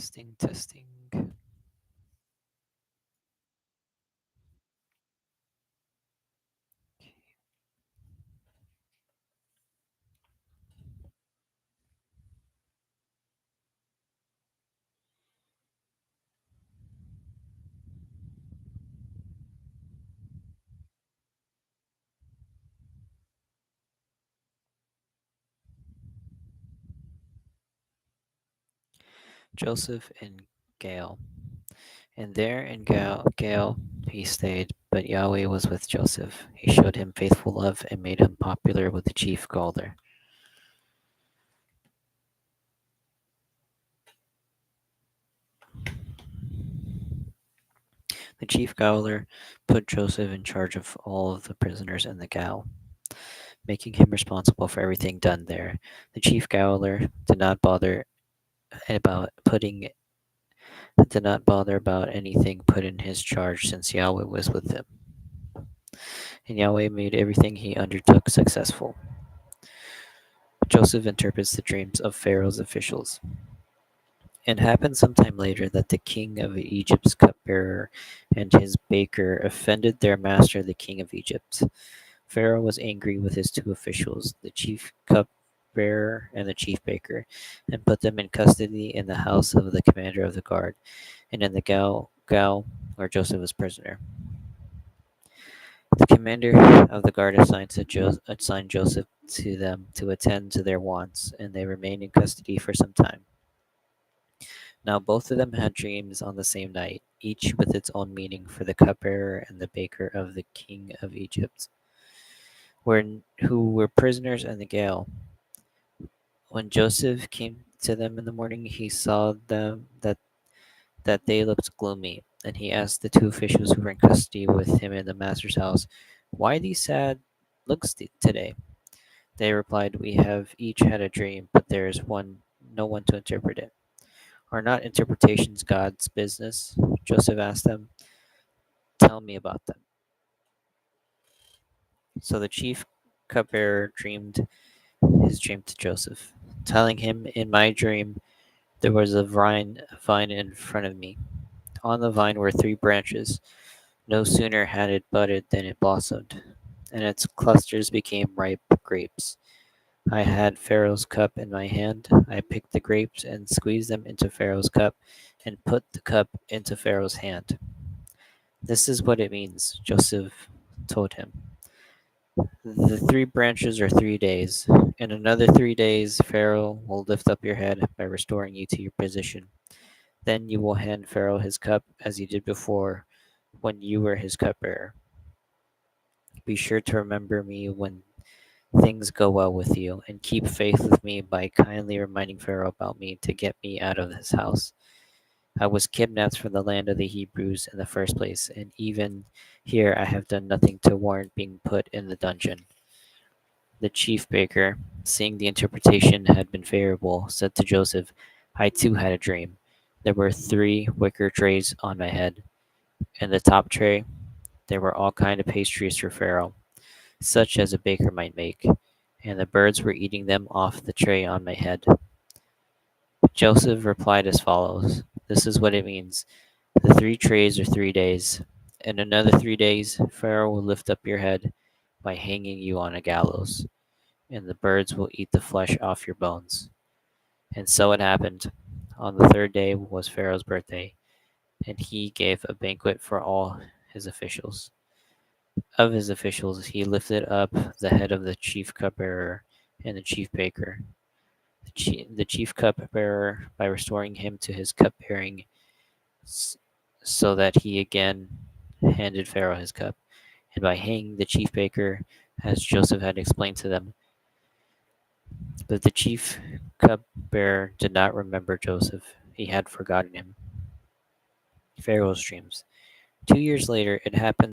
Testing, testing. Joseph and Gael. And there in Gael he stayed, but Yahweh was with Joseph. He showed him faithful love and made him popular with the chief gaoler. The chief gaoler put Joseph in charge of all of the prisoners in the gaol, making him responsible for everything done there. The chief gaoler about putting did not bother about anything put in his charge since Yahweh was with him. And Yahweh made everything he undertook successful. Joseph interprets the dreams of Pharaoh's officials. It happened sometime later that the king of Egypt's cupbearer and his baker offended their master, the king of Egypt. Pharaoh was angry with his two officials, the chief cupbearer and the chief baker, and put them in custody in the house of the commander of the guard, and in the gaol where Joseph was prisoner. The commander of the guard assigned Joseph to them to attend to their wants, and they remained in custody for some time. Now both of them had dreams on the same night, each with its own meaning for the cupbearer and the baker of the king of Egypt, who were prisoners in the gaol. When Joseph came to them in the morning, he saw that they looked gloomy, and he asked the two officials who were in custody with him in the master's house, "Why these sad looks today?" They replied, "We have each had a dream, but there is no one to interpret it." "Are not interpretations God's business?" Joseph asked them. "Tell me about them." So the chief cupbearer dreamed his dream to Joseph, telling him, "In my dream there was a vine in front of me. On the vine were three branches. No sooner had it budded than it blossomed, and its clusters became ripe grapes. I had Pharaoh's cup in my hand. I picked the grapes and squeezed them into Pharaoh's cup and put the cup into Pharaoh's hand." "This is what it means," Joseph told him. "The three branches are 3 days. In another 3 days, Pharaoh will lift up your head by restoring you to your position. Then you will hand Pharaoh his cup as you did before when you were his cupbearer. Be sure to remember me when things go well with you, and keep faith with me by kindly reminding Pharaoh about me to get me out of his house. I was kidnapped from the land of the Hebrews in the first place, and even here I have done nothing to warrant being put in the dungeon." The chief baker, seeing the interpretation had been favorable, said to Joseph, "I too had a dream. There were three wicker trays on my head. In the top tray there were all kind of pastries for Pharaoh, such as a baker might make, and the birds were eating them off the tray on my head." Joseph replied as follows, "This is what it means. The three trays are 3 days. In another 3 days, Pharaoh will lift up your head by hanging you on a gallows, and the birds will eat the flesh off your bones." And so it happened. On the third day was Pharaoh's birthday, and he gave a banquet for all his officials. Of his officials, he lifted up the head of the chief cupbearer and the chief baker. The chief cupbearer by restoring him to his cupbearing, so that he again handed Pharaoh his cup, and by hanging the chief baker, as Joseph had explained to them. But the chief cupbearer did not remember Joseph; he had forgotten him. Pharaoh's dreams. 2 years later, it happened